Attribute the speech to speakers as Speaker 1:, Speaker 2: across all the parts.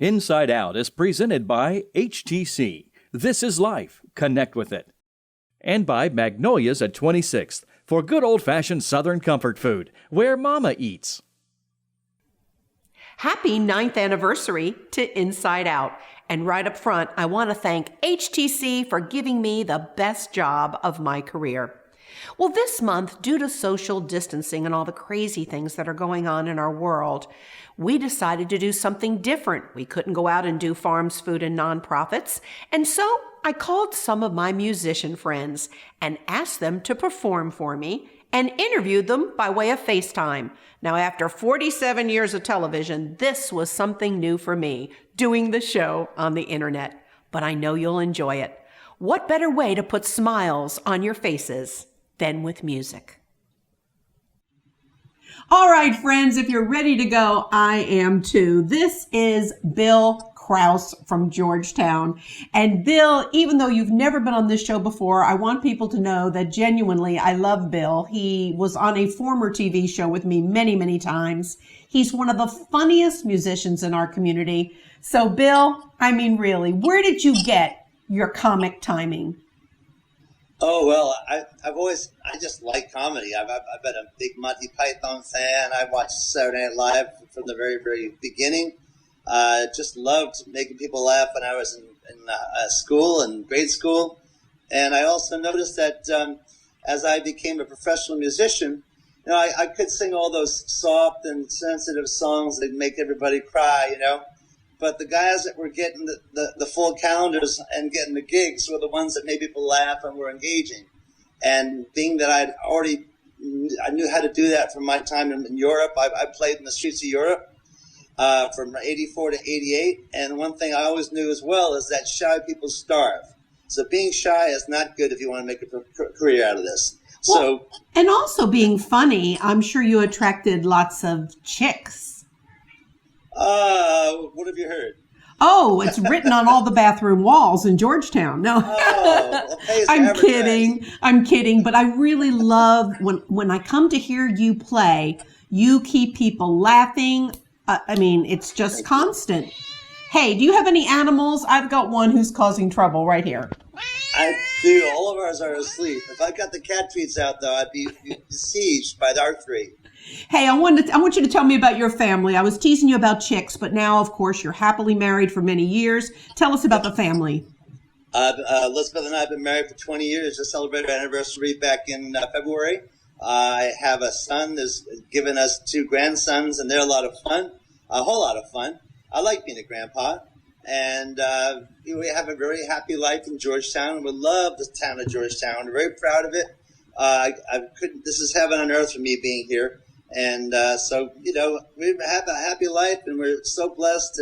Speaker 1: Inside Out is presented by HTC. This is life. Connect with it. And by Magnolia's at 26th for good old-fashioned Southern comfort food, where Mama eats.
Speaker 2: Happy 9th anniversary to Inside Out. And right up front, I want to thank HTC for giving me the best job of my career. Well, this month, due to social distancing and all the crazy things that are going on in our world, we decided to do something different. We couldn't go out and do farms, food, and nonprofits. And so I called some of my musician friends and asked them to perform for me and interviewed them by way of FaceTime. Now, after 47 years of television, this was something new for me, doing the show on the internet. But I know you'll enjoy it. What better way to put smiles on your faces than with music? All right, friends, if you're ready to go, I am too. This is Bil Krauss from Georgetown. And Bill, even though you've never been on this show before, I want people to know that genuinely I love Bill. He was on a former TV show with me many, many times. He's one of the funniest musicians in our community. So Bill, I mean, really, where did you get your comic timing?
Speaker 3: Oh, well, I just like comedy. I've been a big Monty Python fan. I watched Saturday Night Live from the very, very beginning. Just loved making people laugh when I was in school and grade school. And I also noticed that as I became a professional musician, you know, I could sing all those soft and sensitive songs that make everybody cry, you know. But the guys that were getting the full calendars and getting the gigs were the ones that made people laugh and were engaging. And being that I knew how to do that from my time in Europe. I played in the streets of Europe from 84 to 88. And one thing I always knew as well is that shy people starve. So being shy is not good if you want to make a career out of this.
Speaker 2: Well, and also being funny, I'm sure you attracted lots of chicks.
Speaker 3: What have you heard?
Speaker 2: Oh, it's written on all the bathroom walls in Georgetown. No, I'm kidding. I'm kidding. But I really love when I come to hear you play, you keep people laughing. I mean, it's just constant. Hey, do you have any animals? I've got one who's causing trouble right here.
Speaker 3: I do. All of ours are asleep. If I got the cat treats out, though, I'd be besieged by our three.
Speaker 2: Hey, I want you to tell me about your family. I was teasing you about chicks, but now, of course, you're happily married for many years. Tell us about the family.
Speaker 3: Elizabeth and I have been married for 20 years. Just celebrated our anniversary back in February. I have a son that's given us 2 grandsons, and they're a lot of fun, a whole lot of fun. I like being a grandpa. And we have a very happy life in Georgetown. We love the town of Georgetown. We're very proud of it. This is heaven on earth for me being here. And so, you know, we have a happy life, and we're so blessed,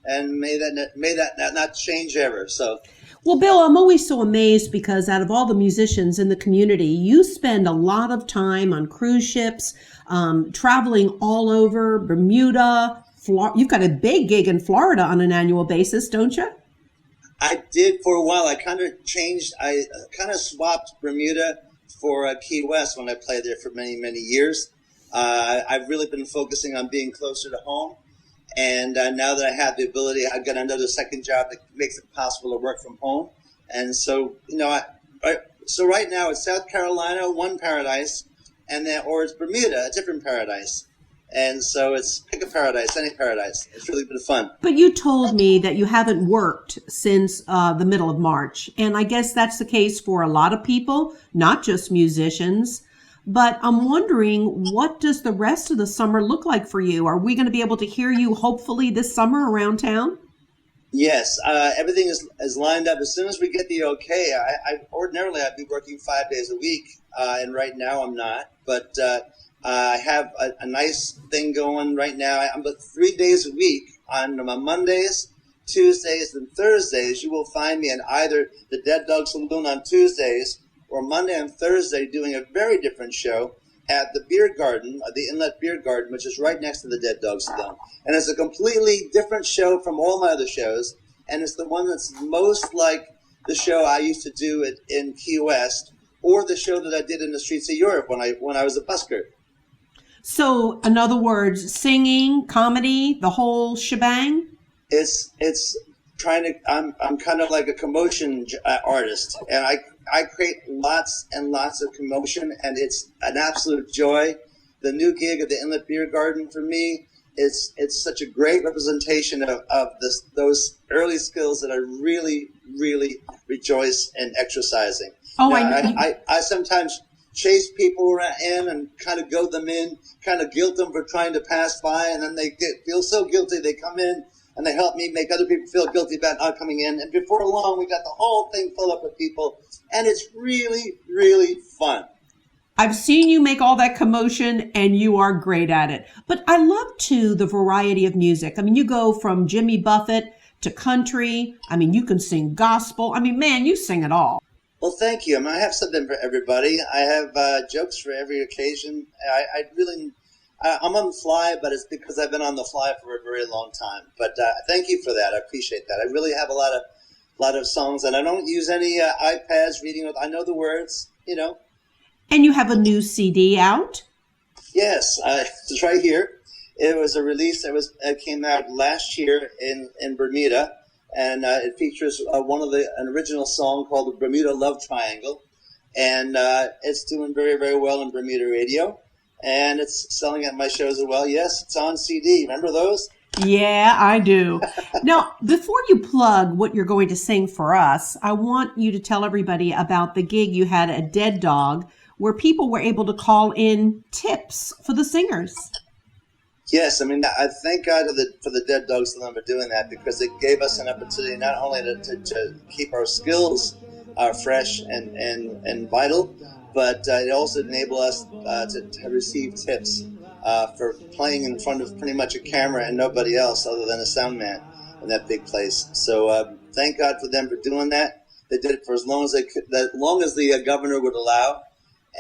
Speaker 3: and may that not change ever. So,
Speaker 2: well, Bill, I'm always so amazed because out of all the musicians in the community, you spend a lot of time on cruise ships, traveling all over Bermuda. You've got a big gig in Florida on an annual basis, don't you?
Speaker 3: I did for a while. I kind of swapped Bermuda for Key West when I played there for many, many years. I've really been focusing on being closer to home. And now that I have the ability, I've got another second job that makes it possible to work from home. And so, you know, so right now it's South Carolina, one paradise, or it's Bermuda, a different paradise. And so it's pick a paradise, any paradise. It's really been fun.
Speaker 2: But you told me that you haven't worked since the middle of March. And I guess that's the case for a lot of people, not just musicians. But I'm wondering, what does the rest of the summer look like for you? Are we going to be able to hear you hopefully this summer around town?
Speaker 3: Yes, everything is lined up. As soon as we get the okay, ordinarily I'd be working 5 days a week. And right now I'm not. But I have a nice thing going right now. I'm about 3 days a week on Mondays, Tuesdays, and Thursdays. You will find me in either the Dead Dog Saloon on Tuesdays or Monday and Thursday doing a very different show at the beer garden, the Inlet Beer Garden, which is right next to the Dead Dog Saloon. And it's a completely different show from all my other shows. And it's the one that's most like the show I used to do in Key West, or the show that I did in the streets of Europe when I was a busker.
Speaker 2: So, in other words, singing, comedy, the whole shebang?
Speaker 3: it's trying to. I'm kind of like a commotion artist, and I create lots and lots of commotion, and it's an absolute joy. The new gig at the Inlet Beer Garden for me, it's such a great representation of those early skills that I really rejoice in exercising.
Speaker 2: Oh,
Speaker 3: now, I sometimes chase people in and kind of goad them in, kind of guilt them for trying to pass by, and then they feel so guilty they come in and they help me make other people feel guilty about not coming in. And before long, we got the whole thing full up with people, and it's really fun.
Speaker 2: I've seen you make all that commotion, and you are great at it. But I love, too, the variety of music. I mean, you go from Jimmy Buffett to country. I mean, you can sing gospel. I mean, man, you sing it all.
Speaker 3: Well, thank you. I mean, I have something for everybody. I have jokes for every occasion. I'm on the fly, but it's because I've been on the fly for a very long time. But thank you for that. I appreciate that. I really have a lot of songs, and I don't use any iPads reading. I know the words, you know.
Speaker 2: And you have a new CD out?
Speaker 3: Yes, it's right here. It was a release that came out last year in Bermuda, and it features an original song called the Bermuda Love Triangle, and it's doing very well in Bermuda radio, and it's selling at my shows as well. Yes, it's on CD. Remember those?
Speaker 2: Yeah, I do. Now, before you plug what you're going to sing for us, I want you to tell everybody about the gig you had at Dead Dog, where people were able to call in tips for the singers.
Speaker 3: Yes, I mean, I thank God for the Dead Dogs for doing that, because it gave us an opportunity not only to keep our skills fresh and vital, but it also enabled us to receive tips for playing in front of pretty much a camera and nobody else other than a sound man in that big place. So thank God for them for doing that. They did it for as long as they could, as long as the governor would allow.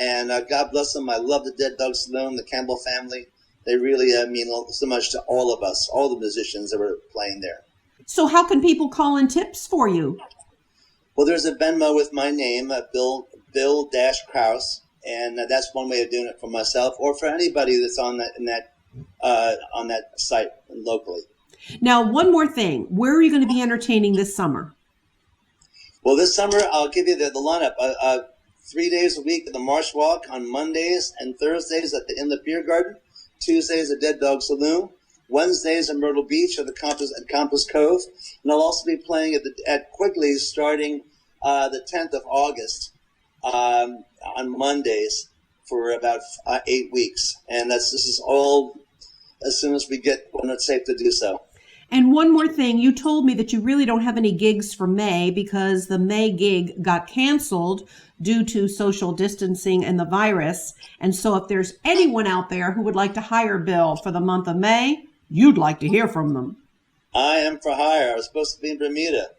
Speaker 3: And God bless them. I love the Dead Dog Saloon, the Campbell family. They really mean so much to all of us, all the musicians that were playing there.
Speaker 2: So how can people call in tips for you?
Speaker 3: Well, there's a Venmo with my name, Bil Krauss, and that's one way of doing it for myself or for anybody that's on that site locally. Now,
Speaker 2: one more thing. Where are you going to be entertaining this summer?
Speaker 3: Well, this summer, I'll give you the lineup. 3 days a week at the Marsh Walk on Mondays and Thursdays at the Inlet Beer Garden. Tuesdays at Dead Dog Saloon. Wednesdays at Myrtle Beach at Compass Cove. And I'll also be playing at Quigley's starting the 10th of August on Mondays for about 8 weeks. And this is all as soon as we get when it's safe to do so.
Speaker 2: And one more thing, you told me that you really don't have any gigs for May because the May gig got canceled due to social distancing and the virus. And so if there's anyone out there who would like to hire Bill for the month of May, you'd like to hear from them.
Speaker 3: I am for hire. I was supposed to be in Bermuda.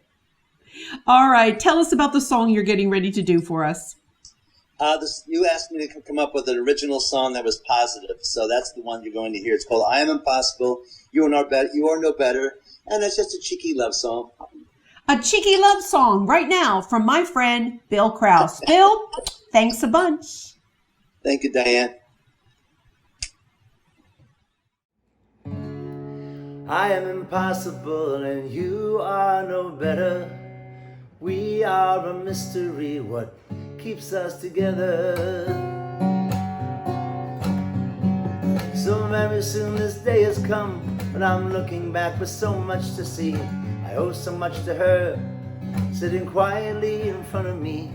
Speaker 2: All right. Tell us about the song you're getting ready to do for us.
Speaker 3: You asked me to come up with an original song that was positive, so that's the one you're going to hear. It's called "I Am Impossible." You are no better, and it's just a cheeky love song.
Speaker 2: A cheeky love song right now from my friend Bil Krauss. Bill, thanks a bunch.
Speaker 3: Thank you, Diane. I am impossible, and you are no better. We are a mystery. What keeps us together? So very soon this day has come, but I'm looking back with so much to see. I owe so much to her, sitting quietly in front of me.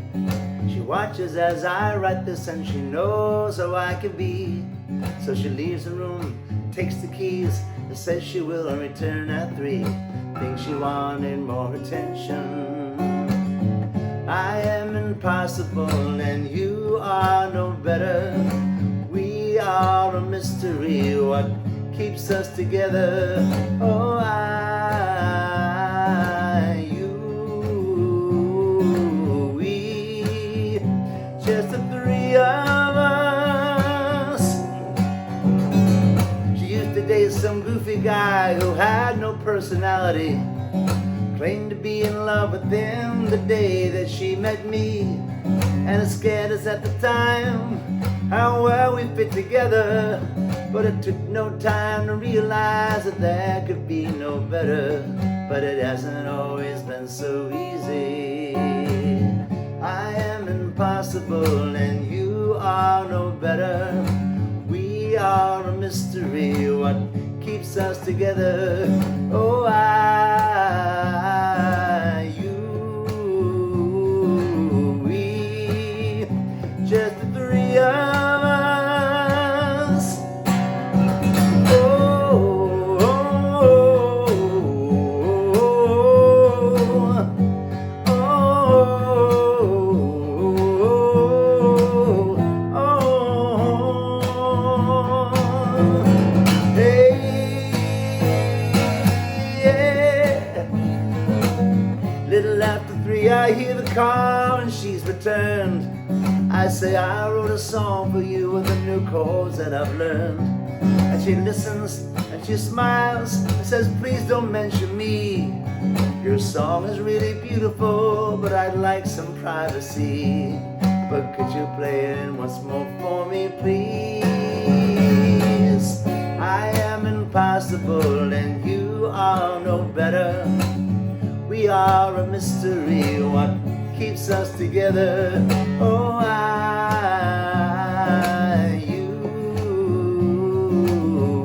Speaker 3: She watches as I write this, and she knows how I can be. So she leaves the room, takes the keys, and says she will return at 3. Thinks she wanted more attention. I am impossible, and you are no better. We are a mystery. What keeps us together? Oh, we, just the 3 of us. She used to date some goofy guy who had no personality. Claimed to be in love with him the day that she met me, and it scared us at the time how well we fit together.
Speaker 4: But it took no time to realize that there could be no better. But it hasn't always been so easy. I am impossible and you are no better. We are a mystery, what keeps us together? Oh, we, just the three of us. Little after 3, I hear the call and she's returned. I say I wrote a song for you with the new chords that I've learned. And she listens and she smiles and says, please don't mention me. Your song is really beautiful, but I'd like some privacy. But could you play it once more for me, please? I am impossible and you are no better. We are a mystery, what keeps us together? Oh,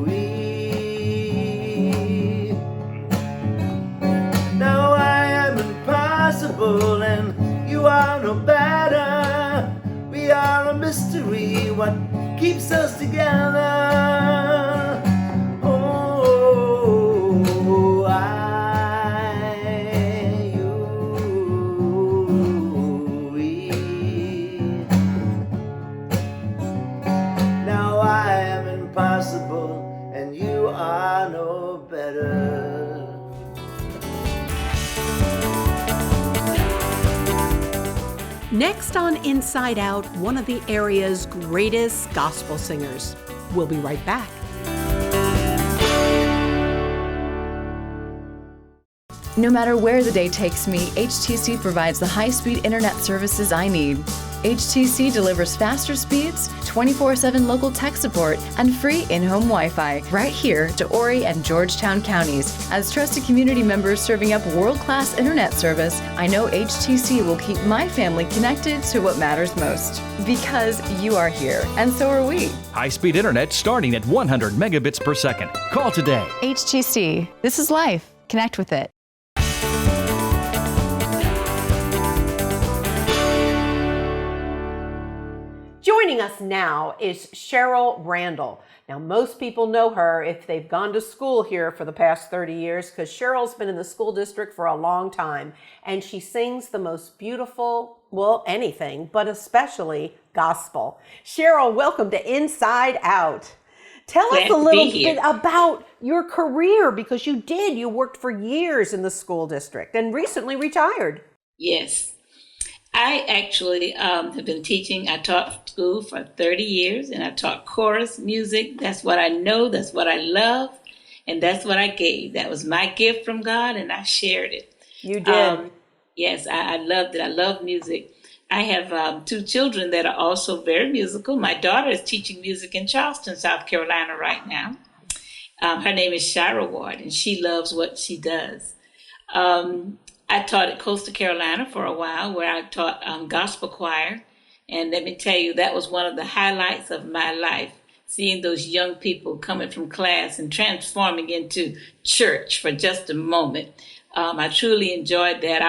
Speaker 4: we. Now I am impossible and you are no better. We are a mystery, what keeps us together? Oh, now I am impossible and you are no better.
Speaker 2: Next on Inside Out, one of the area's greatest gospel singers. We'll be right back.
Speaker 5: No matter where the day takes me, HTC provides the high-speed internet services I need. HTC delivers faster speeds, 24/7 local tech support, and free in-home Wi-Fi right here to Horry and Georgetown counties. As trusted community members serving up world-class internet service, I know HTC will keep my family connected to what matters most. Because you are here, and so are we.
Speaker 1: High-speed internet starting at 100 megabits per second. Call today.
Speaker 5: HTC. This is life. Connect with it.
Speaker 2: Joining us now is Sheryl Randall. Now, most people know her if they've gone to school here for the past 30 years, because Sheryl's been in the school district for a long time, and she sings the most beautiful, well, anything, but especially gospel. Sheryl, welcome to Inside Out. Tell us a little bit about your career, because you worked for years in the school district and recently retired.
Speaker 6: Yes. I actually have been teaching. I taught school for 30 years, and I taught chorus music. That's what I know. That's what I love. And that's what I gave. That was my gift from God, and I shared it.
Speaker 2: You did.
Speaker 6: Yes, I loved it. I love music. I have 2 children that are also very musical. My daughter is teaching music in Charleston, South Carolina right now. Her name is Sheryl Ward, and she loves what she does. I taught at Coastal Carolina for a while, where I taught gospel choir. And let me tell you, that was one of the highlights of my life, seeing those young people coming from class and transforming into church for just a moment. I truly enjoyed that.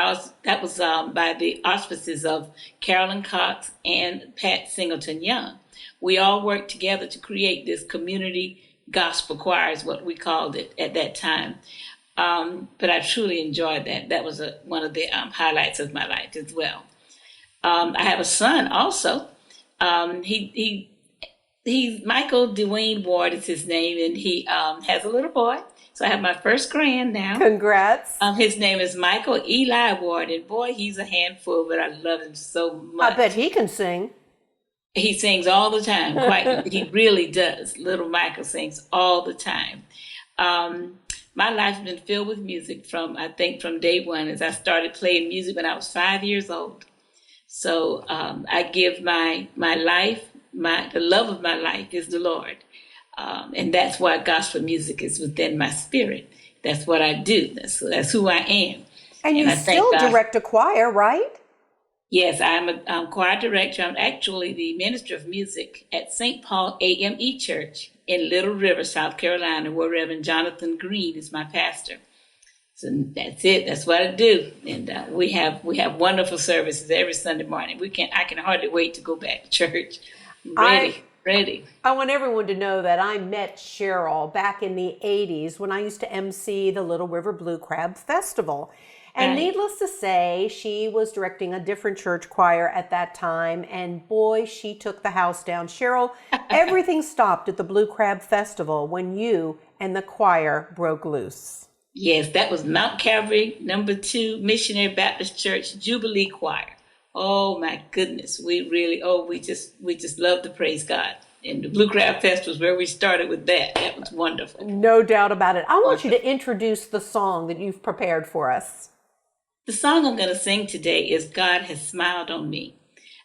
Speaker 6: That was by the auspices of Carolyn Cox and Pat Singleton Young. We all worked together to create this community gospel choir, is what we called it at that time. But I truly enjoyed that. That was one of the highlights of my life as well. I have a son also. He's Michael Dwayne Ward is his name, and he has a little boy. So I have my first grand now.
Speaker 2: Congrats.
Speaker 6: His name is Michael Eli Ward, and boy, he's a handful, but I love him so much.
Speaker 2: I bet he can sing.
Speaker 6: He sings all the time. He really does. Little Michael sings all the time. My life has been filled with music from day one, as I started playing music when I was 5 years old. So I give my life, the love of my life is the Lord. And that's why gospel music is within my spirit. That's what I do. That's who I am.
Speaker 2: And you
Speaker 6: I thank
Speaker 2: still
Speaker 6: God.
Speaker 2: direct a choir, right?
Speaker 6: Yes, I'm a choir director. I'm actually the minister of music at St. Paul AME Church in Little River, South Carolina, where Reverend Jonathan Green is my pastor. So that's it. That's what I do. And we have wonderful services every Sunday morning. I can hardly wait to go back to church. Ready.
Speaker 2: I want everyone to know that I met Sheryl back in the 80s when I used to MC the Little River Blue Crab Festival. And
Speaker 6: Right.
Speaker 2: needless to say, she was directing a different church choir at that time. And boy, she took the house down. Sheryl, everything stopped at the Blue Crab Festival when you and the choir broke loose.
Speaker 6: Yes, that was Mount Calvary, number 2, Missionary Baptist Church, Jubilee Choir. Oh my goodness, we just love to praise God. And the Blue Crab Fest was where we started with that. That was wonderful.
Speaker 2: No doubt about it. I want you to introduce the song that you've prepared for us.
Speaker 6: The song I'm going to sing today is God Has Smiled on Me.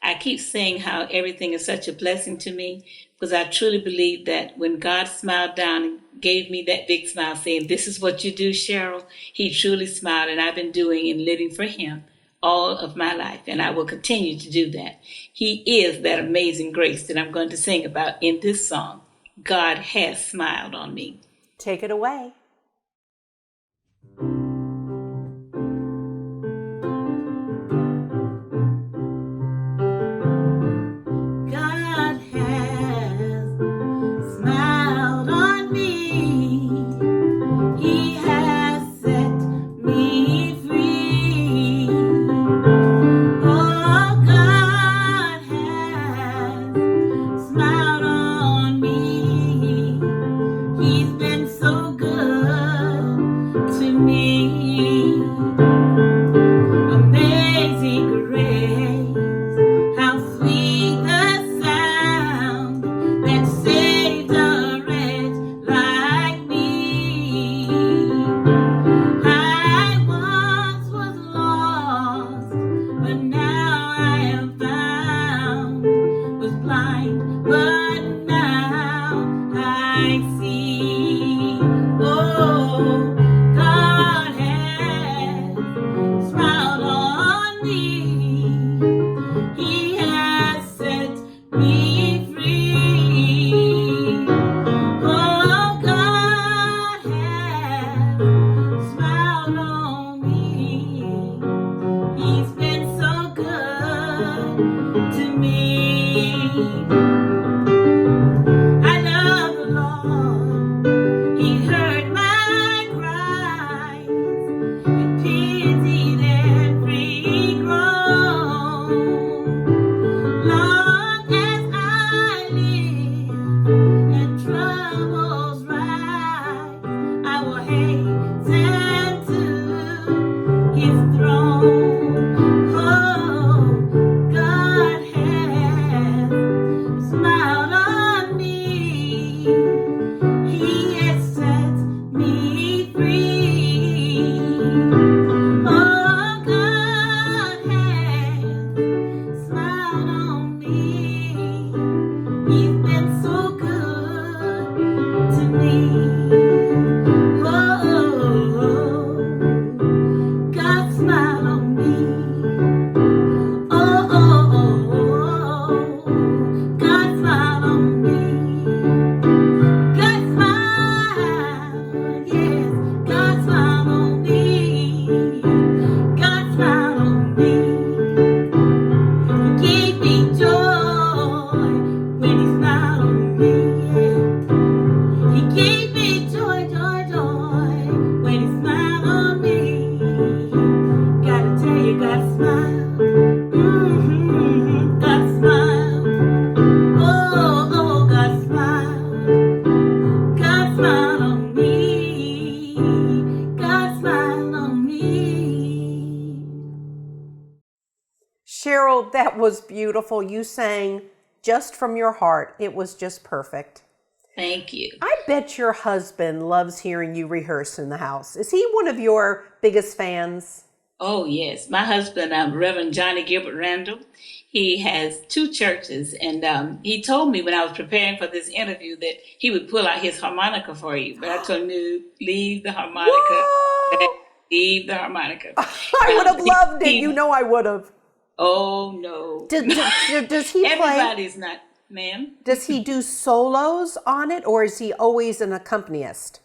Speaker 6: I keep saying how everything is such a blessing to me because I truly believe that when God smiled down and gave me that big smile saying, this is what you do, Sheryl, he truly smiled, and I've been doing and living for him all of my life, and I will continue to do that. He is that amazing grace that I'm going to sing about in this song. God has smiled on me.
Speaker 2: Take it away.
Speaker 6: God has smiled on me. He has set me free. Oh, God has smiled on me. He's been so good to me. Amazing grace, how sweet the sound that saved a wretch like me. I once was lost, but now I am found. Was blind, but now I see. Oh, God has smiled on me. He has set me free. Oh, God has smiled on me. He's been so good to me. I love the Lord. He heard my cries and pitied every groan. Long as I live and troubles rise, I will hasten to his throne. Oh, God has smiled on me. He has set me free. Oh, God has smiled on me. He's been so good to me. Oh, God smiled on me. Oh, God smiled on me. God smiled, yes, God smiled on me. God smiled on me. He gave me joy when he smiled on me. He gave me joy, joy, joy when he smiled on me. Gotta tell you, God smiled. God smiled. Oh, God smiled. God smiled on me. God smiled on me.
Speaker 2: Sheryl, that was beautiful. You sang just from your heart. It was just perfect.
Speaker 6: Thank you.
Speaker 2: I bet your husband loves hearing you rehearse in the house. Is he one of your biggest fans?
Speaker 6: Oh, yes. My husband, Reverend Johnny Gilbert Randall, he has two churches. And he told me when I was preparing for this interview that he would pull out his harmonica for you. But I told him to leave the harmonica.
Speaker 2: Whoa!
Speaker 6: Leave the harmonica.
Speaker 2: I would have loved it. You know I would have.
Speaker 6: Oh, no.
Speaker 2: Does he play?
Speaker 6: Everybody's not, ma'am.
Speaker 2: Does he do solos on it, or is he always an accompanist?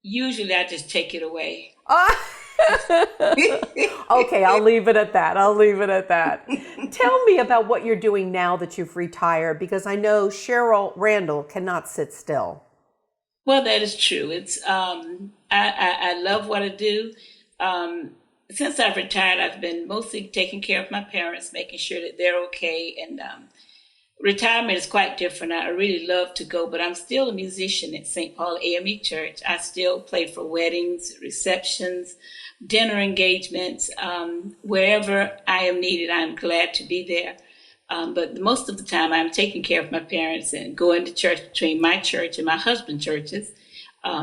Speaker 6: Usually I just take it away.
Speaker 2: Okay, I'll leave it at that. Tell me about what you're doing now that you've retired, because I know Sheryl Randall cannot sit still.
Speaker 6: Well, that is true. It's I love what I do. Since I've retired, I've been mostly taking care of my parents, making sure that they're okay. And retirement is quite different. I really love to go, but I'm still a musician at St. Paul AME Church. I still play for weddings, receptions, dinner engagements. Wherever I am needed, I'm glad to be there. But most of the time, I'm taking care of my parents and going to church between my church and my husband's churches.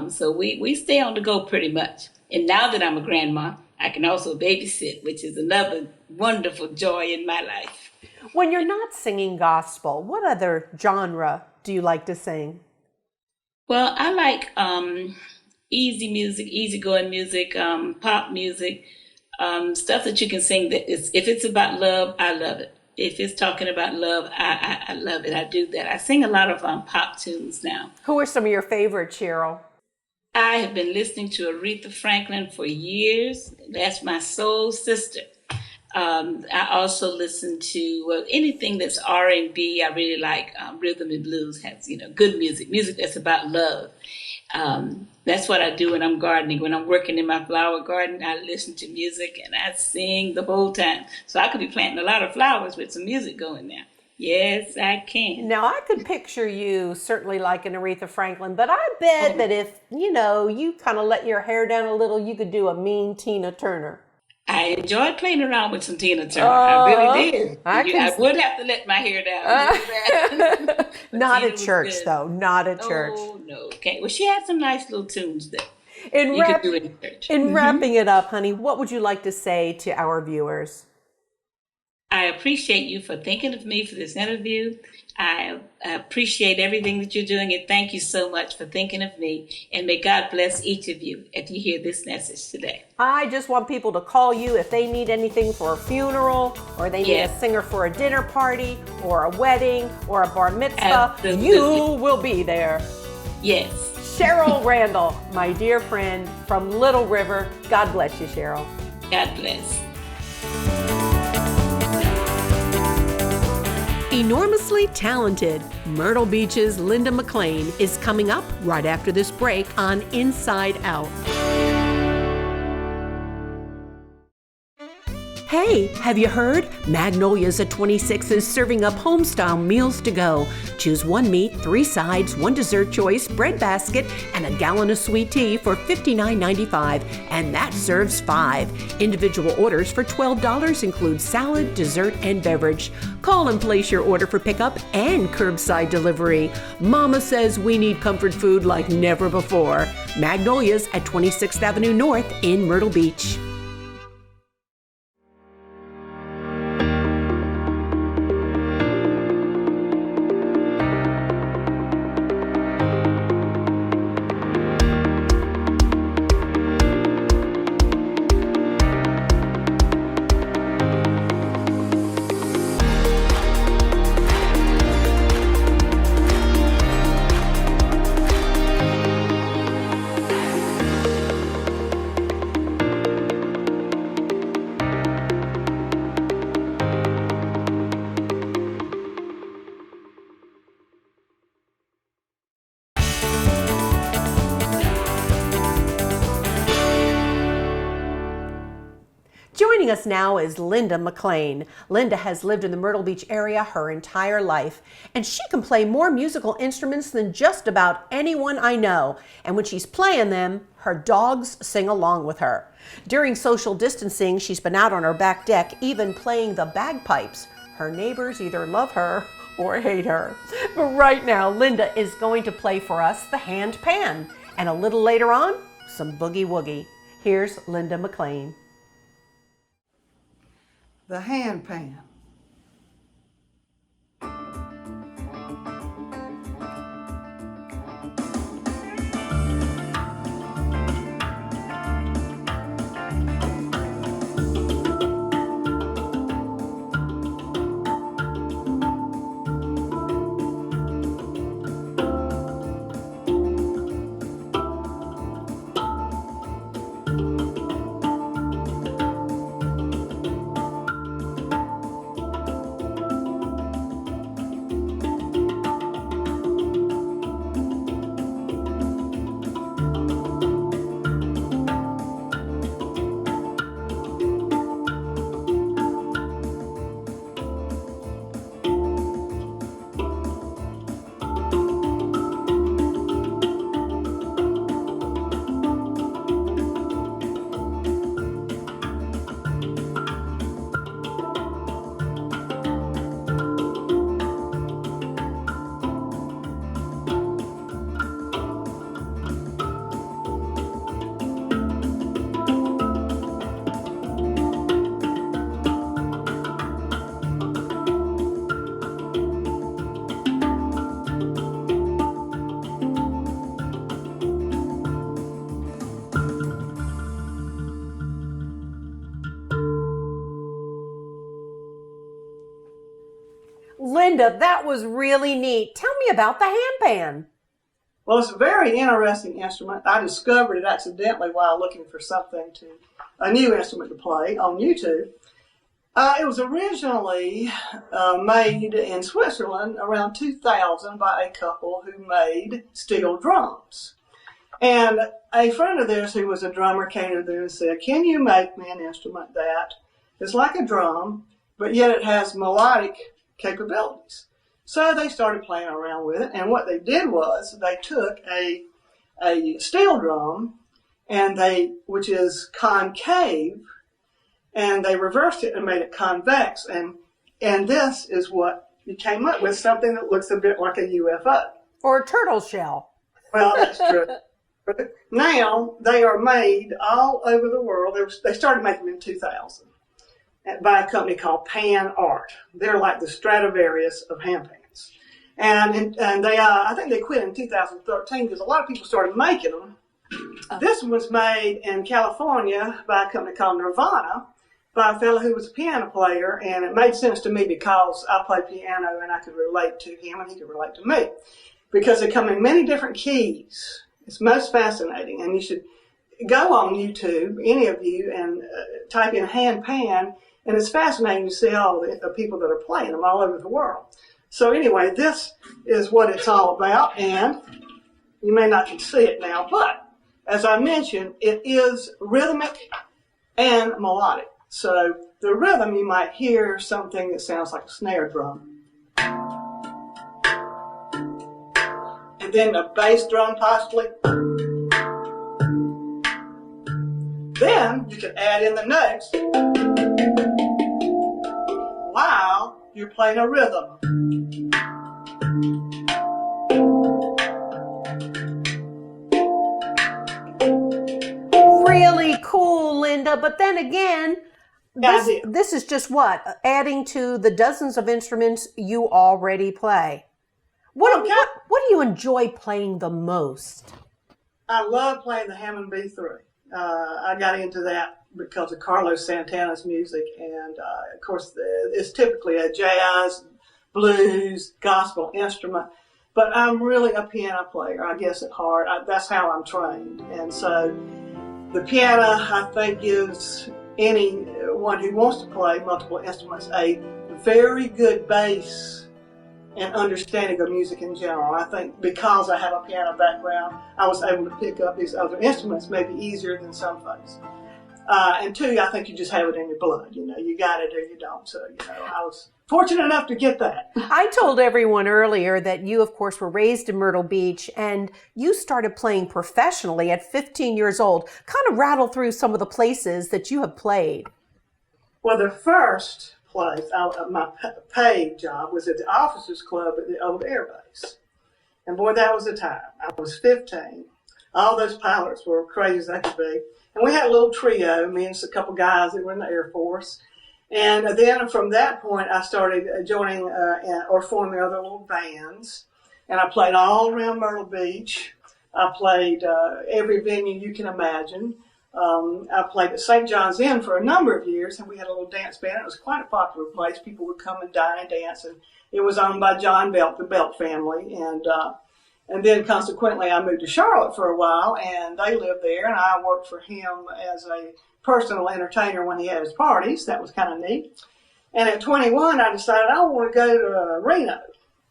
Speaker 6: So we stay on the go pretty much. And now that I'm a grandma, I can also babysit, which is another wonderful joy in my life.
Speaker 2: When you're not singing gospel, what other genre do you like to sing?
Speaker 6: Well, I like easy music, easygoing music, pop music, stuff that you can sing. If it's about love, I love it. If it's talking about love, I love it. I do that. I sing a lot of pop tunes now.
Speaker 2: Who are some of your favorites, Sheryl?
Speaker 6: I have been listening to Aretha Franklin for years. That's my soul sister. I also listen to anything that's R&B. I really like rhythm and blues. Has good music that's about love. That's what I do when I'm gardening. When I'm working in my flower garden, I listen to music and I sing the whole time. So I could be planting a lot of flowers with some music going there. Yes, I can.
Speaker 2: Now, I could picture you certainly like an Aretha Franklin, but I bet that if, you kind of let your hair down a little, you could do a mean Tina Turner.
Speaker 6: I enjoyed playing around with some Tina Turner. I really did. I would have to let my hair down.
Speaker 2: Not at church, though. Not at church.
Speaker 6: Oh, no. Okay. Well, she had some nice little tunes that
Speaker 2: you
Speaker 6: could do in church.
Speaker 2: In wrapping it up, honey, what would you like to say to our viewers?
Speaker 6: I appreciate you for thinking of me for this interview. I appreciate everything that you're doing, and thank you so much for thinking of me. And may God bless each of you if you hear this message today.
Speaker 2: I just want people to call you if they need anything for a funeral, or they need a singer for a dinner party, or a wedding, or a bar mitzvah.
Speaker 6: Absolutely.
Speaker 2: You will be there.
Speaker 6: Yes. Sheryl
Speaker 2: Randall, my dear friend from Little River. God bless you, Sheryl.
Speaker 6: God bless.
Speaker 2: Enormously talented Myrtle Beach's Linda McLean is coming up right after this break on Inside Out. Hey, have you heard? Magnolia's at 26 is serving up home-style meals to go. Choose one meat, 3 sides, 1 dessert choice, bread basket, and a gallon of sweet tea for $59.95, and that serves 5. Individual orders for $12 include salad, dessert, and beverage. Call and place your order for pickup and curbside delivery. Mama says we need comfort food like never before. Magnolia's at 26th Avenue North in Myrtle Beach. Joining us now is Linda McLean. Linda has lived in the Myrtle Beach area her entire life, and she can play more musical instruments than just about anyone I know. And when she's playing them, her dogs sing along with her. During social distancing, she's been out on her back deck, even playing the bagpipes. Her neighbors either love her or hate her. But right now, Linda is going to play for us the hand pan, and a little later on, some boogie woogie. Here's Linda McLean.
Speaker 7: the handpan.
Speaker 2: Linda, that was really neat. Tell me about the handpan.
Speaker 7: Well, it's a very interesting instrument. I discovered it accidentally while looking for a new instrument to play on YouTube. It was originally made in Switzerland around 2000 by a couple who made steel drums. And a friend of theirs who was a drummer came to them and said, "Can you make me an instrument that is like a drum, but yet it has melodic capabilities?" So they started playing around with it, and what they did was they took a steel drum, which is concave, and they reversed it and made it convex, and this is what you came up with, something that looks a bit like a UFO.
Speaker 2: Or a turtle shell.
Speaker 7: Well, that's true. Now they are made all over the world. They started making them in 2000 by a company called Pan Art. They're like the Stradivarius of handpans. And they, I think they quit in 2013 because a lot of people started making them. This one was made in California by a company called Nirvana by a fellow who was a piano player, and it made sense to me because I play piano and I could relate to him and he could relate to me because they come in many different keys. It's most fascinating, and you should go on YouTube, any of you, and type in handpan, and it's fascinating to see all the people that are playing them all over the world. So anyway, this is what it's all about, and you may not can see it now, but as I mentioned, it is rhythmic and melodic. So the rhythm, you might hear something that sounds like a snare drum. And then a bass drum possibly. Then you can add in the notes while you're playing a rhythm.
Speaker 2: Really cool, Linda. But then again, this is just what? Adding to the dozens of instruments you already play. What do you enjoy playing the most?
Speaker 7: I love playing the Hammond B3. I got into that because of Carlos Santana's music, and of course it's typically a jazz, blues, gospel instrument, but I'm really a piano player, I guess, at heart. That's how I'm trained, and so the piano, I think, gives anyone who wants to play multiple instruments a very good base and understanding of music in general. I think because I have a piano background, I was able to pick up these other instruments maybe easier than some folks. And two, I think you just have it in your blood. You know, you got it or you don't. So, I was fortunate enough to get that.
Speaker 2: I told everyone earlier that you, of course, were raised in Myrtle Beach, and you started playing professionally at 15 years old. Kind of rattle through some of the places that you have played.
Speaker 7: Well, the first place, my paid job was at the Officers Club at the old Air Base. And boy, that was the time. I was 15. All those pilots were crazy as they could be. And we had a little trio, me and a couple guys that were in the Air Force. And then from that point, I started joining or forming other little bands. And I played all around Myrtle Beach. I played every venue you can imagine. I played at St. John's Inn for a number of years, and we had a little dance band. It was quite a popular place. People would come and dine and dance, and it was owned by John Belt, the Belt family. And then consequently, I moved to Charlotte for a while, and they lived there, and I worked for him as a personal entertainer when he had his parties. That was kind of neat. And at 21, I decided I want to go to Reno.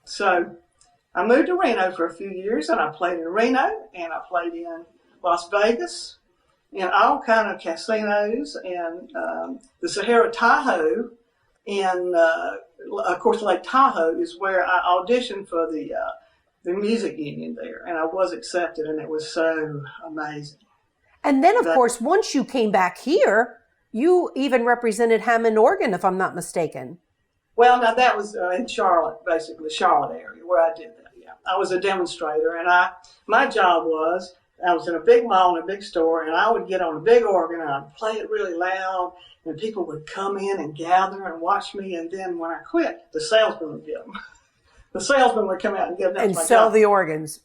Speaker 7: So I moved to Reno for a few years, and I played in Reno, and I played in Las Vegas, in all kind of casinos, and the Sahara Tahoe, and of course Lake Tahoe is where I auditioned for the music union there, and I was accepted, and it was so amazing.
Speaker 2: And then, of course, once you came back here, you even represented Hammond, Oregon, if I'm not mistaken.
Speaker 7: Well, now that was in Charlotte, basically, Charlotte area, where I did that, yeah. I was a demonstrator, and my job was, I was in a big mall in a big store, and I would get on a big organ, and I'd play it really loud, and people would come in and gather and watch me, and then when I quit, the salesman would get them. The salesman would come out and give them.
Speaker 2: And sell the organs.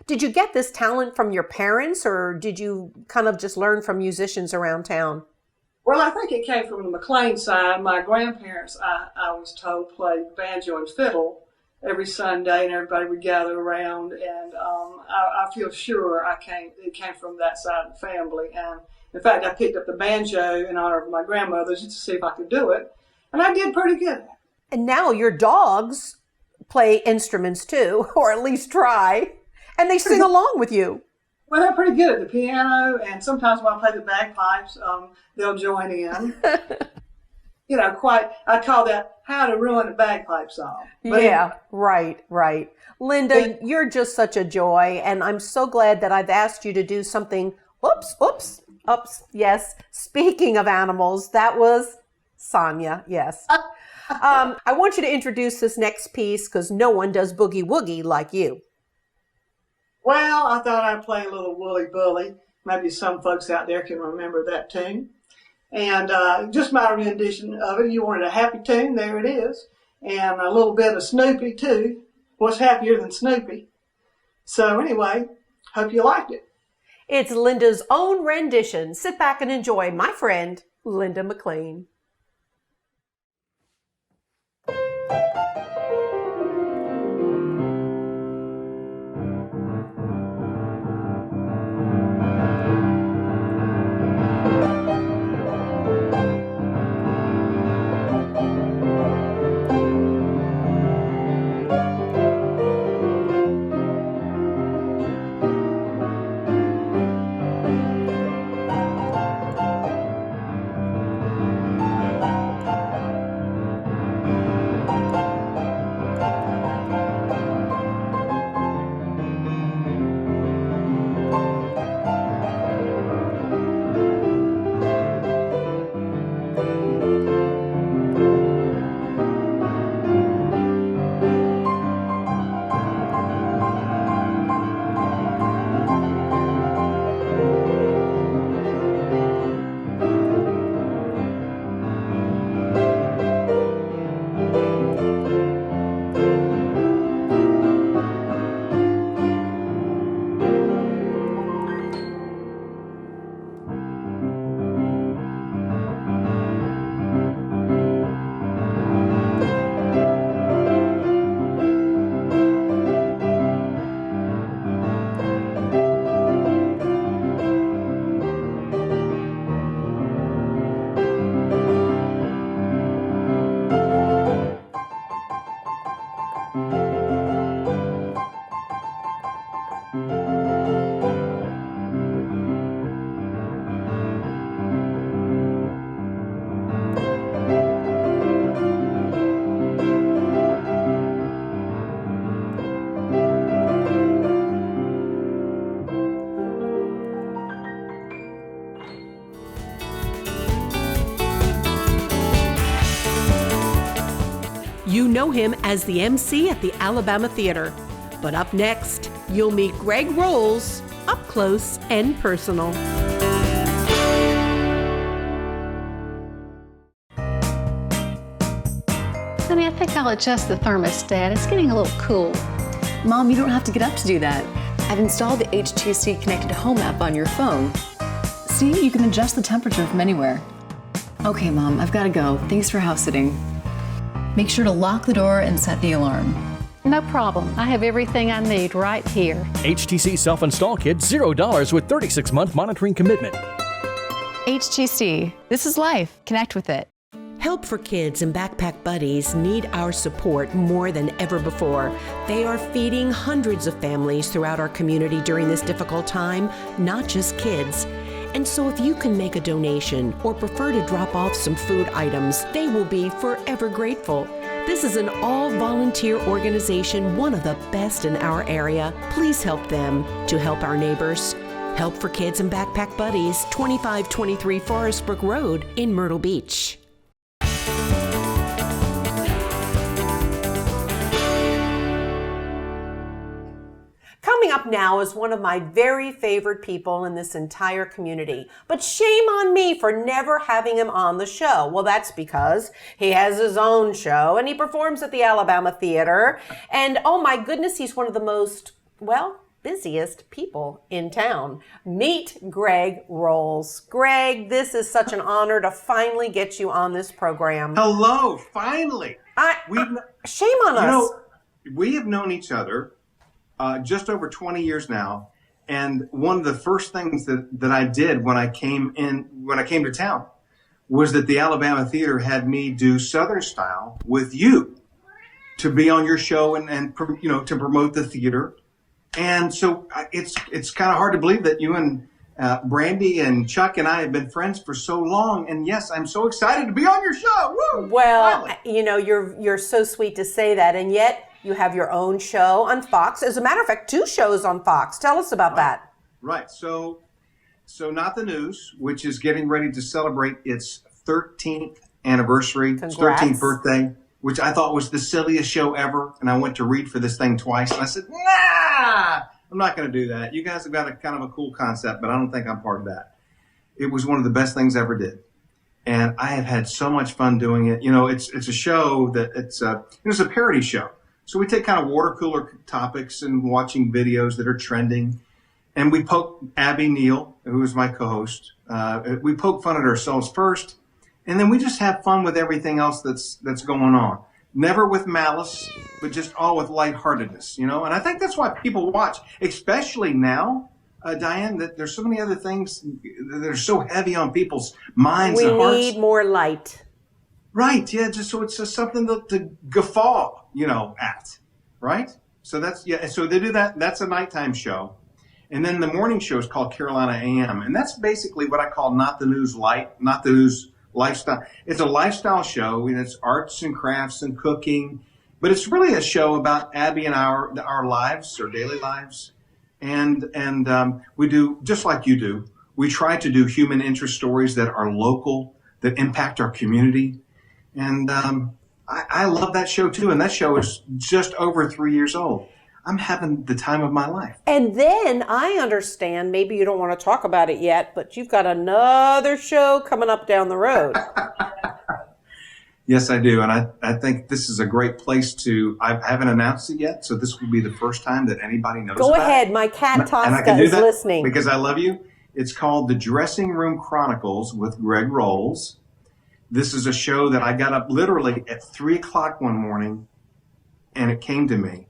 Speaker 2: Did you get this talent from your parents, or did you kind of just learn from musicians around town?
Speaker 7: Well, I think it came from the McLean side. My grandparents, I was told, played banjo and fiddle every Sunday, and everybody would gather around. And I feel sure it came from that side of the family. And in fact, I picked up the banjo in honor of my grandmother just to see if I could do it, and I did pretty good.
Speaker 2: And now your dogs play instruments too, or at least try. And they sing along with you.
Speaker 7: Well, they're pretty good at the piano, and sometimes when I play the bagpipes, they'll join in. I call that how to ruin a bagpipe song. But
Speaker 2: yeah, anyway. Right. Linda, you're just such a joy, and I'm so glad that I've asked you to do something. Oops. Yes. Speaking of animals, that was Sonia. Yes. I want you to introduce this next piece because no one does boogie woogie like you.
Speaker 7: Well, I thought I'd play a little Woolly Bully. Maybe some folks out there can remember that tune. And just my rendition of it. You wanted a happy tune, there it is. And a little bit of Snoopy, too. What's happier than Snoopy? So anyway, hope you liked it.
Speaker 2: It's Linda's own rendition. Sit back and enjoy my friend, Linda McLean. You know him as the MC at the Alabama Theater. But up next, you'll meet Greg Rowles up close and personal.
Speaker 8: Honey, I think I'll adjust the thermostat. It's getting a little cool.
Speaker 5: Mom, you don't have to get up to do that. I've installed the HTC Connected Home app on your phone. See, you can adjust the temperature from anywhere. Okay, Mom, I've got to go. Thanks for house sitting. Make sure to lock the door and set the alarm.
Speaker 8: No problem. I have everything I need right here.
Speaker 1: HTC self-install kit, $0 with 36-month monitoring commitment.
Speaker 5: HTC, this is life. Connect with it.
Speaker 2: Help for Kids and Backpack Buddies need our support more than ever before. They are feeding hundreds of families throughout our community during this difficult time, not just kids. And so if you can make a donation or prefer to drop off some food items, they will be forever grateful. This is an all-volunteer organization, one of the best in our area. Please help them to help our neighbors. Help for Kids and Backpack Buddies, 2523 Forest Brook Road in Myrtle Beach. Coming up now is one of my very favorite people in this entire community. But shame on me for never having him on the show. Well, that's because he has his own show and he performs at the Alabama Theater. And oh my goodness, he's one of the most, busiest people in town. Meet Greg Rowles. Greg, this is such an honor to finally get you on this program.
Speaker 9: Hello, finally.
Speaker 2: Shame on us.
Speaker 9: We have known each other just over 20 years now, and one of the first things that I did when I came to town was that the Alabama Theater had me do Southern Style with you to be on your show and to promote the theater. And so it's kind of hard to believe that you and Brandy and Chuck and I have been friends for so long. And yes, I'm so excited to be on your show. Woo!
Speaker 2: Well,
Speaker 9: finally.
Speaker 2: You're so sweet to say that, and yet you have your own show on Fox. As a matter of fact, 2 shows on Fox. Tell us about that.
Speaker 9: Right. So Not the News, which is getting ready to celebrate its 13th anniversary, its 13th birthday, which I thought was the silliest show ever. And I went to read for this thing twice, and I said, nah, I'm not going to do that. You guys have got a kind of a cool concept, but I don't think I'm part of that. It was one of the best things I ever did. And I have had so much fun doing it. It's a show that it's a parody show. So we take kind of water cooler topics and watching videos that are trending. And we poke Abby Neal, who is my co-host. We poke fun at ourselves first. And then we just have fun with everything else that's going on. Never with malice, but just all with lightheartedness, And I think that's why people watch, especially now, Diane, that there's so many other things that are so heavy on people's minds and hearts.
Speaker 2: We need more light.
Speaker 9: Right, yeah, so it's just something to guffaw, at, right? So so they do that. That's a nighttime show. And then the morning show is called Carolina AM. And that's basically what I call Not the News Light, Not the News Lifestyle. It's a lifestyle show, and it's arts and crafts and cooking. But it's really a show about Abby and our lives, our daily lives. And we do, just like you do, we try to do human interest stories that are local, that impact our community. And I love that show, too. And that show is just over 3 years old. I'm having the time of my life.
Speaker 2: And then I understand, maybe you don't want to talk about it yet, but you've got another show coming up down the road.
Speaker 9: Yes, I do. And I think this is a great place I haven't announced it yet, so this will be the first time that anybody knows about it.
Speaker 2: Go ahead. My cat Tosca is listening.
Speaker 9: Because I love you. It's called The Dressing Room Chronicles with Greg Rowles. This is a show that I got up literally at 3 o'clock one morning, and it came to me.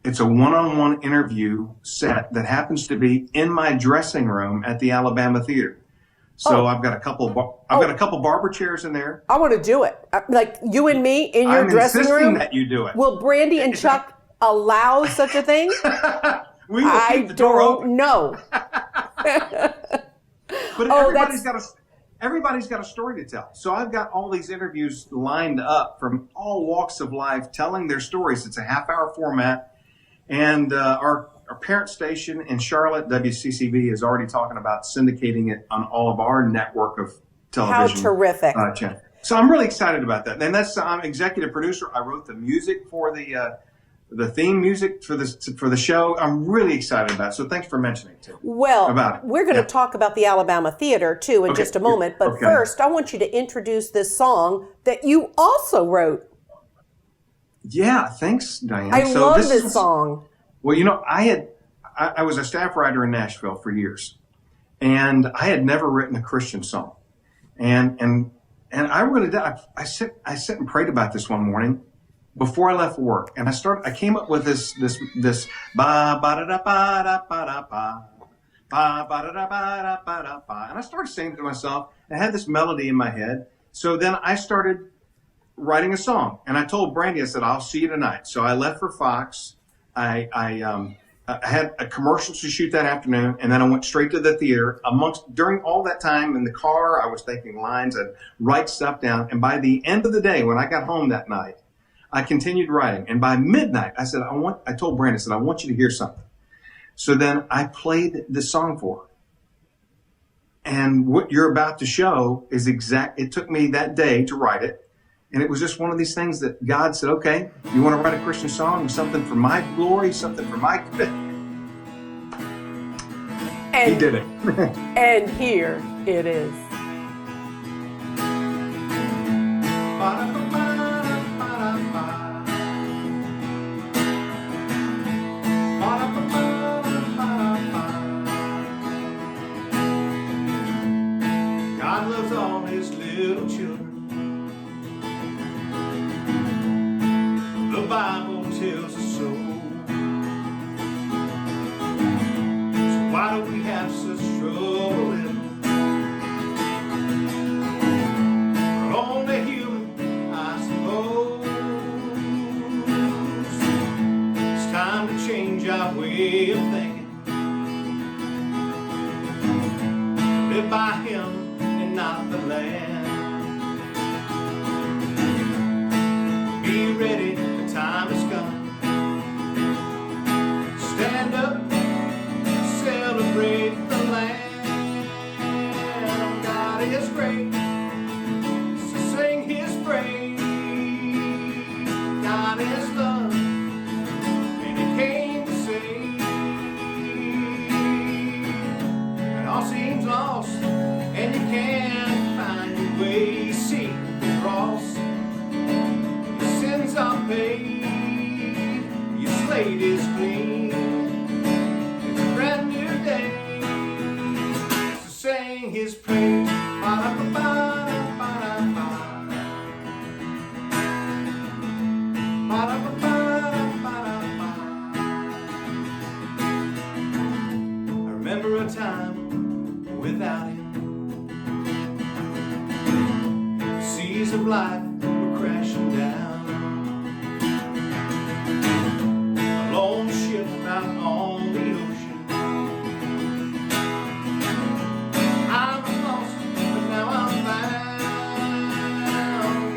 Speaker 9: It's a one-on-one interview set that happens to be in my dressing room at the Alabama Theater. So I've got a couple barber chairs in there.
Speaker 2: I want to do it. Like you and me in your dressing room.
Speaker 9: I'm insisting that you do it.
Speaker 2: Will Brandy and Chuck allow such a thing?
Speaker 9: We will keep the door open.
Speaker 2: No.
Speaker 9: But everybody's got a story to tell. So I've got all these interviews lined up from all walks of life telling their stories. It's a half-hour format. And our parent station in Charlotte, WCCB, is already talking about syndicating it on all of our network of television.
Speaker 2: How terrific.
Speaker 9: Channel. So I'm really excited about that. And I'm executive producer. I wrote the music for the theme music for the show. I'm really excited about it. So thanks for mentioning it, too.
Speaker 2: Well,
Speaker 9: about it.
Speaker 2: We're going to talk about the Alabama Theater, too, in just a moment. But first, I want you to introduce this song that you also wrote.
Speaker 9: Yeah, thanks, Diane.
Speaker 10: I love this song.
Speaker 9: Well, I was a staff writer in Nashville for years, and I had never written a Christian song. And I really did. I sit and prayed about this one morning before I left for work, and I came up with this ba ba da da ba da ba da ba ba ba da da ba da ba da ba, and I started singing to myself. I had this melody in my head, so then I started writing a song, and I told Brandy, I said, I'll see you tonight. So I left for Fox. I had a commercial to shoot that afternoon, and then I went straight to the theater. During all that time in the car, I was thinking lines, I'd write stuff down, and by the end of the day, when I got home that night, I continued writing. And by midnight, I said, I told Brandy, I said, I want you to hear something. So then I played this song for her. And what you're about to show is it took me that day to write it. And it was just one of these things that God said, okay, you want to write a Christian song, something for my glory, something for my good. He did it.
Speaker 10: And here it is.
Speaker 4: God loves all his little children. The Bible tells us so. So why do we have such trouble living? We're only human, I suppose. It's time to change our way of thinking. Live by him and not the land. Be ready, the time has come. Stand up, celebrate the land. God is great, so sing his praise. God is love, and he came to save. It all seems lost, and you can't find your way. See the cross, your sins are paid, your slate is clean. It's a brand new day, so sing his praise. Ba-da-ba-ba-da-ba-da-ba. Ba-da-ba-ba-da-ba-da-ba. I remember a time without him. The seas of life were crashing down. A lone ship out on the ocean. I was lost, but now I'm found.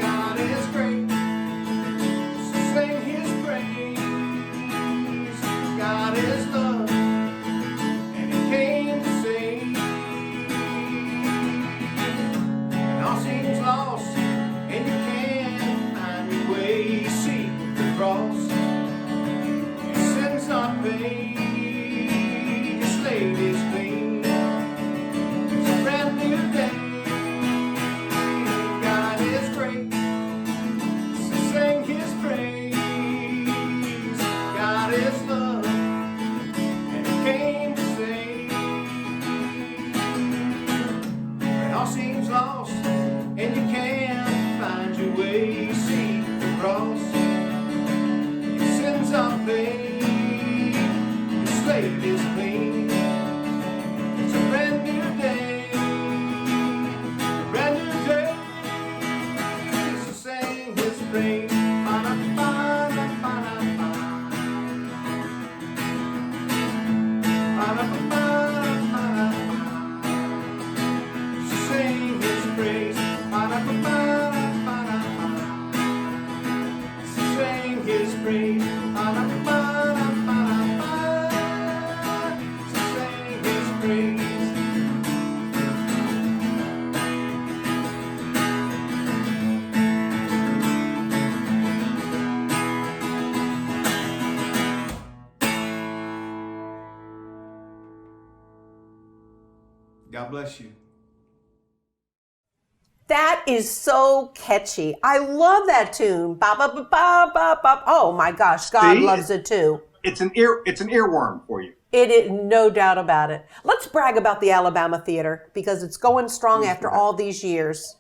Speaker 4: God is great, so sing his praise. God is love, and he came to save. And all seems lost, and you can't find your way. See the cross, your sins are paid, your slate is clean. It's a brand new day. God is great, so sing his praise. God is love, and he came to save. It all seems lost, and you can't find your way. See the cross, your sins are paid, your slate is clean. It's a brand new day, a brand new day. So sing his praise. Ba-da-ba-da-ba-da-ba. Ba-da-ba-ba-da-ba-da-ba. So sing his praise. Ba-da-ba-ba-da-ba-da-ba. So sing his praise. Ba-da-ba-ba-da-ba-da-ba. So sing his praise. God bless you.
Speaker 2: That is so catchy. I love that tune. Ba ba ba ba ba ba. Oh my gosh, God loves it too.
Speaker 9: It's an earworm for you.
Speaker 2: It is, no doubt about it. Let's brag about the Alabama Theater because it's going strong after all these years.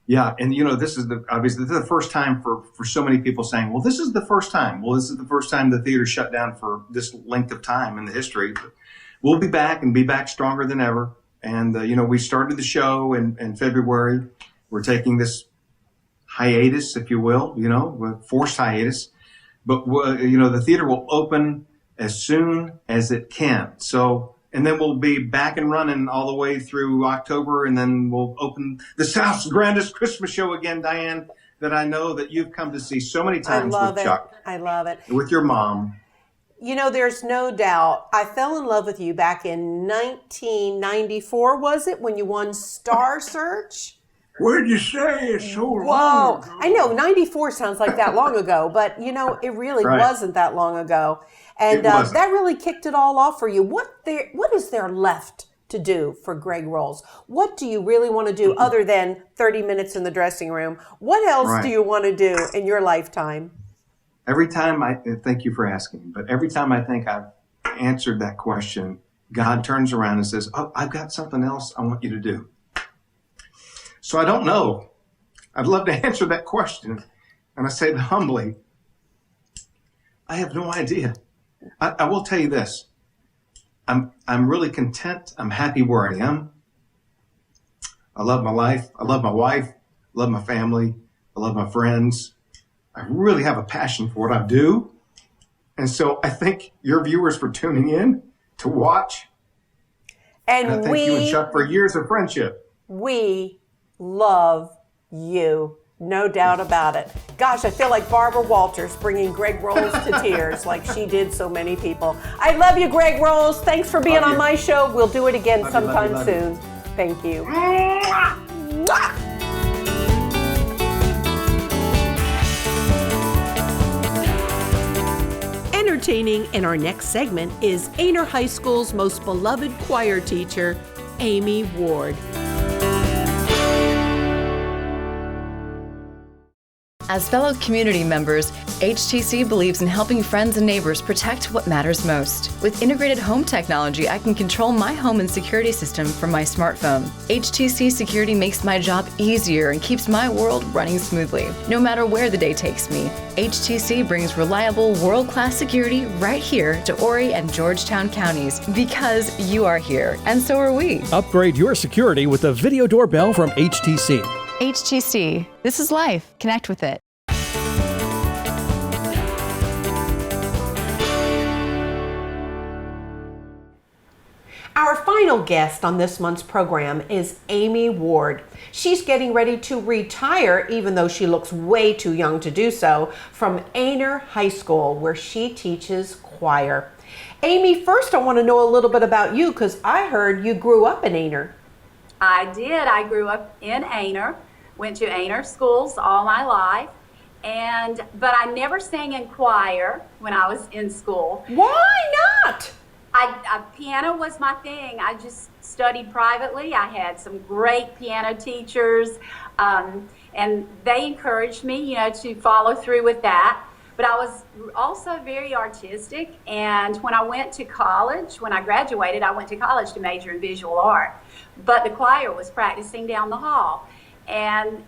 Speaker 9: Yeah, and this is obviously the first time for so many people saying, well, this is the first time. Well, this is the first time the theater shut down for this length of time in the history. But we'll be back and be back stronger than ever. And, we started the show in February. We're taking this hiatus, if you will, forced hiatus. But, the theater will open as soon as it can. So, and then we'll be back and running all the way through October. And then we'll open the South's grandest Christmas show again, Diane, that I know that you've come to see so many times with Chuck.
Speaker 2: I love it.
Speaker 9: With your mom.
Speaker 2: There's no doubt. I fell in love with you back in 1994, was it, when you won Star Search?
Speaker 11: What'd you say? It's so long
Speaker 2: Whoa.
Speaker 11: ago.
Speaker 2: I know, 94 sounds like that long ago, but, it really wasn't that long ago. And that really kicked it all off for you. What is there left to do for Greg Rowles? What do you really want to do other than 30 minutes in the dressing room? What else do you want to do in your lifetime?
Speaker 9: Every time thank you for asking, but every time I think I've answered that question, God turns around and says, oh, I've got something else I want you to do. So I don't know. I'd love to answer that question. And I say it humbly, I have no idea. I will tell you this. I'm really content. I'm happy where I am. I love my life. I love my wife. I love my family. I love my friends. I really have a passion for what I do. And so I thank your viewers for tuning in to watch.
Speaker 2: And
Speaker 9: I thank you and Chuck for years of friendship.
Speaker 2: We love you. No doubt about it. Gosh, I feel like Barbara Walters bringing Greg Rowles to tears like she did so many people. I love you, Greg Rowles. Thanks for being on my show. We'll do it again sometime soon. Thank you. Entertaining in our next segment is Aner High School's most beloved choir teacher, Amy Ward.
Speaker 5: As fellow community members, HTC believes in helping friends and neighbors protect what matters most. With integrated home technology, I can control my home and security system from my smartphone. HTC Security makes my job easier and keeps my world running smoothly. No matter where the day takes me, HTC brings reliable, world-class security right here to Horry and Georgetown counties because you are here, and so are we.
Speaker 1: Upgrade your security with a video doorbell from HTC.
Speaker 5: HTC. This is life. Connect with it.
Speaker 2: Our final guest on this month's program is Amy Ward. She's getting ready to retire, even though she looks way too young to do so, from Aner High School, where she teaches choir. Amy, first I want to know a little bit about you, because I heard you grew up in Aner.
Speaker 12: I did. I grew up in Aner, went to Aner schools all my life, but I never sang in choir when I was in school.
Speaker 2: Why not?
Speaker 12: Piano was my thing. I just studied privately. I had some great piano teachers, and they encouraged me, to follow through with that. But I was also very artistic, and when I went to college, when I graduated, I went to college to major in visual art. But the choir was practicing down the hall, and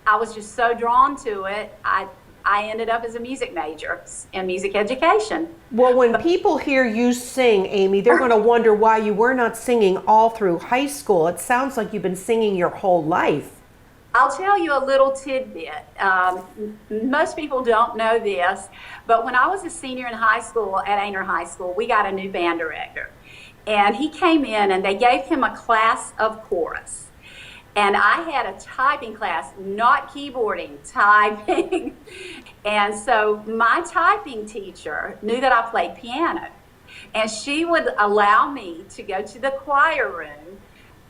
Speaker 12: I was just so drawn to it. I ended up as a music major in music education.
Speaker 2: Well, when people hear you sing, Amy, they're going to wonder why you were not singing all through high school. It sounds like you've been singing your whole life.
Speaker 12: I'll tell you a little tidbit. Most people don't know this, but when I was a senior in high school at Aner High School, we got a new band director. And he came in and they gave him a class of chorus. And I had a typing class, not keyboarding, typing. And so my typing teacher knew that I played piano. And she would allow me to go to the choir room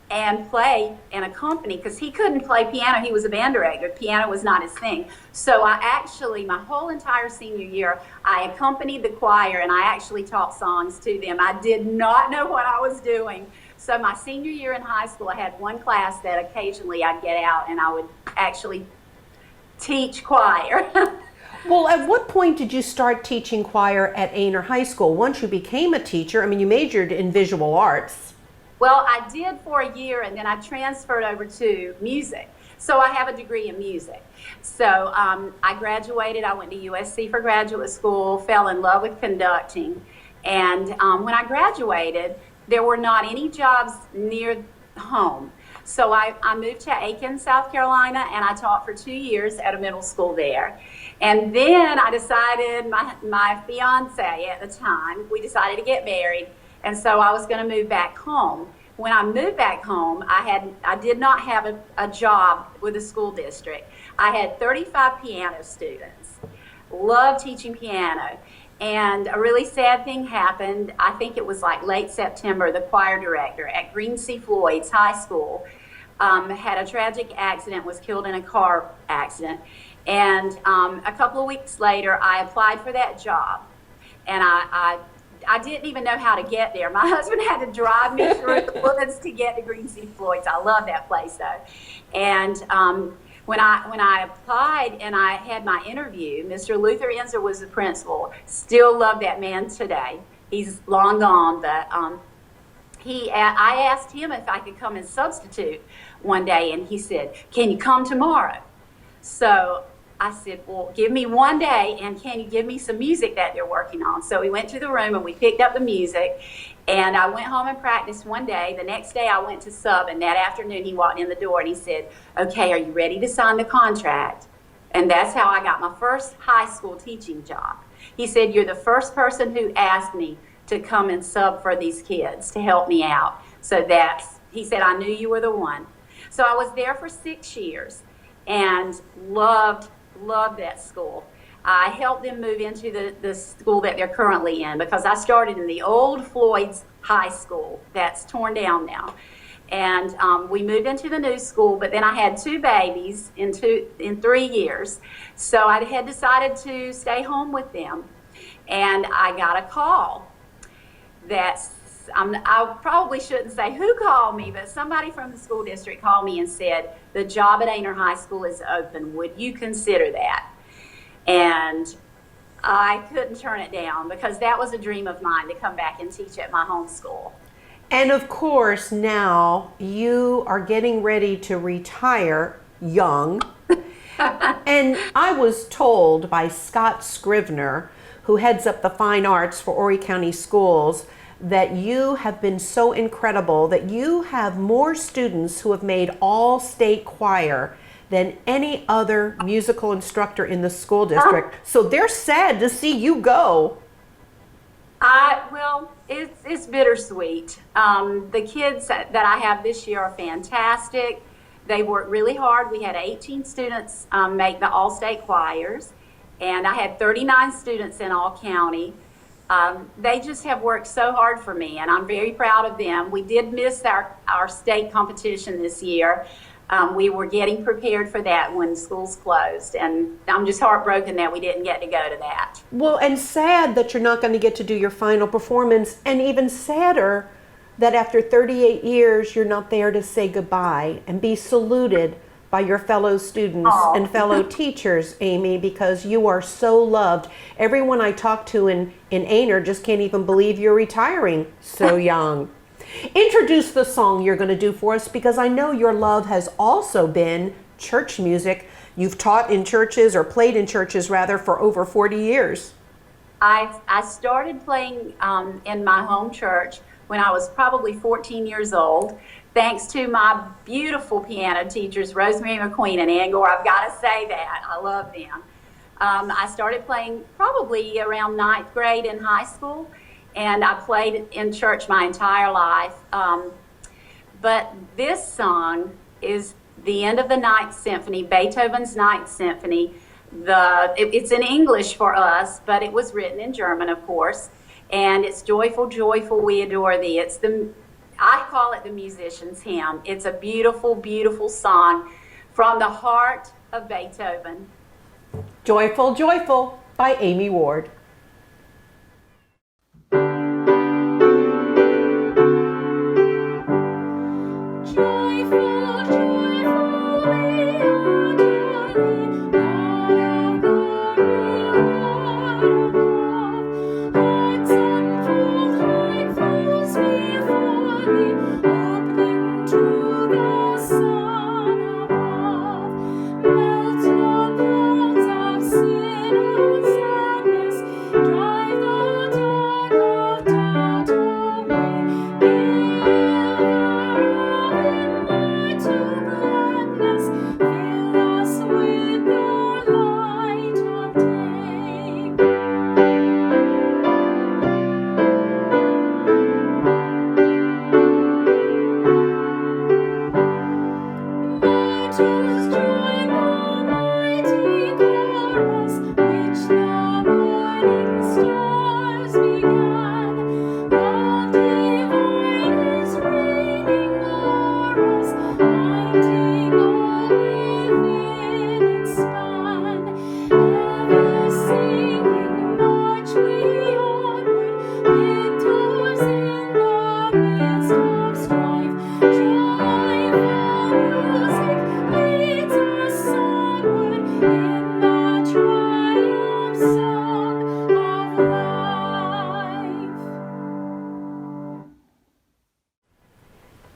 Speaker 12: and play and accompany, because he couldn't play piano. He was a band director. Piano was not his thing. So I actually, my whole entire senior year, I accompanied the choir and I actually taught songs to them. I did not know what I was doing. So my senior year in high school, I had one class that occasionally I'd get out and I would actually teach choir.
Speaker 2: Well, at what point did you start teaching choir at Aner High School? Once you became a teacher, I mean, you majored in visual arts.
Speaker 12: Well, I did for a year, and then I transferred over to music. So I have a degree in music. So I graduated. I went to USC for graduate school, fell in love with conducting. And when I graduated, there were not any jobs near home. So I moved to Aiken, South Carolina, and I taught for 2 years at a middle school there. And then I decided, my fiance at the time, we decided to get married, and so I was going to move back home. When I moved back home, I did not have a job with the school district. I had 35 piano students, loved teaching piano. And a really sad thing happened. I think it was like late September. The choir director at Green C. Floyd's High School had a tragic accident, was killed in a car accident. And a couple of weeks later, I applied for that job. And I didn't even know how to get there. My husband had to drive me through the woods to get to Green C. Floyd's. I love that place, though. And when I applied and I had my interview, Mr. Luther Enzer was the principal. Still love that man today. He's long gone, but I asked him if I could come and substitute one day, and he said, "Can you come tomorrow?" So I said, "Well, give me one day, and can you give me some music that they're working on?" So we went to the room and we picked up the music, and I went home and practiced one day. The next day I went to sub, and that afternoon he walked in the door and he said, "Okay, are you ready to sign the contract?" And that's how I got my first high school teaching job. He said, "You're the first person who asked me to come and sub for these kids to help me out." So he said, "I knew you were the one." So I was there for 6 years and loved that school. I helped them move into the school that they're currently in, because I started in the old Floyd's High School that's torn down now. And we moved into the new school, but then I had 2 babies in 3 years. So I had decided to stay home with them. And I got a call I probably shouldn't say who called me, but somebody from the school district called me and said, "The job at Aner High School is open. Would you consider that?" And I couldn't turn it down, because that was a dream of mine, to come back and teach at my home school.
Speaker 2: And of course, now you are getting ready to retire young. And I was told by Scott Scrivener, who heads up the fine arts for Horry County Schools, that you have been so incredible that you have more students who have made all-state choir than any other musical instructor in the school district. So they're sad to see you go.
Speaker 12: Well, it's bittersweet. The kids that I have this year are fantastic. They work really hard. We had 18 students make the all-state choirs, and I had 39 students in all county. They just have worked so hard for me, and I'm very proud of them. We did miss our state competition this year. We were getting prepared for that when schools closed, and I'm just heartbroken that we didn't get to go to that.
Speaker 2: Well, and sad that you're not going to get to do your final performance, and even sadder that after 38 years you're not there to say goodbye and be saluted by your fellow students and fellow teachers, Amy, because you are so loved. Everyone I talk to in Aner just can't even believe you're retiring so young. Introduce the song you're going to do for us, because I know your love has also been church music. You've taught in churches, or played in churches rather, for over 40 years.
Speaker 12: I started playing in my home church when I was probably 14 years old, thanks to my beautiful piano teachers, Rosemary McLean and Ann Gore. I've got to say that. I love them. I started playing probably around 9th grade in high school, and I played in church my entire life. But this song is the end of the Ninth Symphony, Beethoven's Ninth Symphony. It's in English for us, but it was written in German, of course. And it's Joyful, Joyful, We Adore Thee. I call it the musician's hymn. It's a beautiful, beautiful song from the heart of Beethoven.
Speaker 2: Joyful, Joyful by Amy Ward.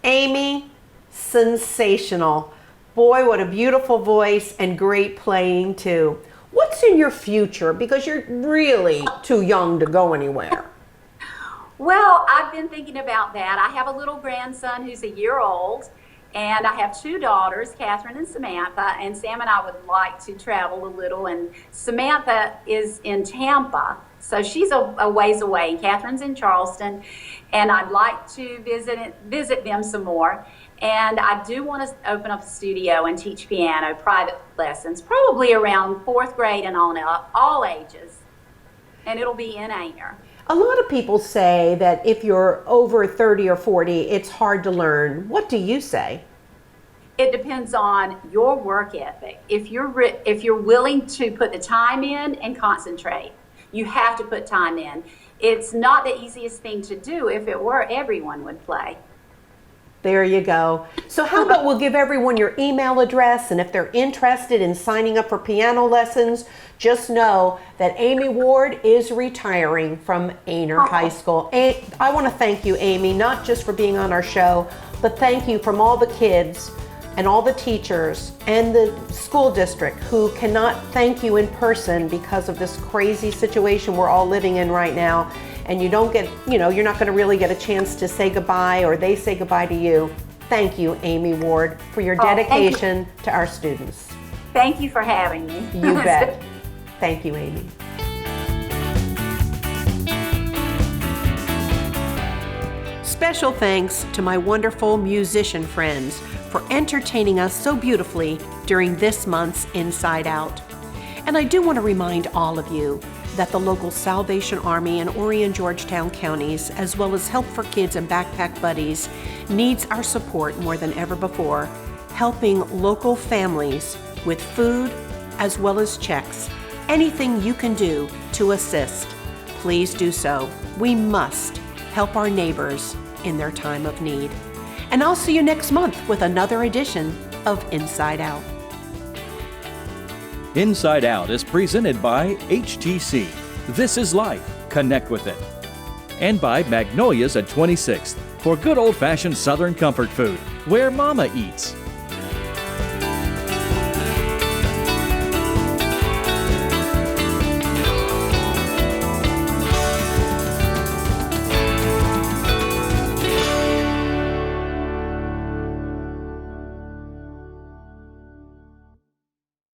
Speaker 2: Amy, sensational. Boy, what a beautiful voice and great playing too. What's in your future? Because you're really too young to go anywhere.
Speaker 12: Well, I've been thinking about that. I have a little grandson who's a year old, and I have two daughters, Catherine and Samantha, and Sam and I would like to travel a little, and Samantha is in Tampa, so she's a ways away, and Catherine's in Charleston, and I'd like to visit them some more. And I do want to open up a studio and teach piano, private lessons, probably around 4th grade and on up, all ages, and it'll be in Ainer.
Speaker 2: A lot of people say that if you're over 30 or 40, it's hard to learn. What do you say?
Speaker 12: It depends on your work ethic. If you're willing to put the time in and concentrate, you have to put time in. It's not the easiest thing to do. If it were, everyone would play.
Speaker 2: There you go. So how about we'll give everyone your email address, and if they're interested in signing up for piano lessons, just know that Amy Ward is retiring from Ainer High School. I want to thank you, Amy, not just for being on our show, but thank you from all the kids and all the teachers and the school district who cannot thank you in person because of this crazy situation we're all living in right now. And you don't get, you're not going to really get a chance to say goodbye, or they say goodbye to you. Thank you, Amy Ward, for your dedication to our students.
Speaker 12: Thank you for having me.
Speaker 2: You bet. Thank you, Amy. Special thanks to my wonderful musician friends for entertaining us so beautifully during this month's Inside Out. And I do want to remind all of you that the local Salvation Army in Orion, Georgetown counties, as well as Help for Kids and Backpack Buddies, needs our support more than ever before, helping local families with food as well as checks. Anything you can do to assist, please do so. We must help our neighbors in their time of need. And I'll see you next month with another edition of Inside Out.
Speaker 1: Inside Out is presented by HTC. This is life. Connect with it. And by Magnolia's at 26th for good old-fashioned Southern comfort food, where Mama eats.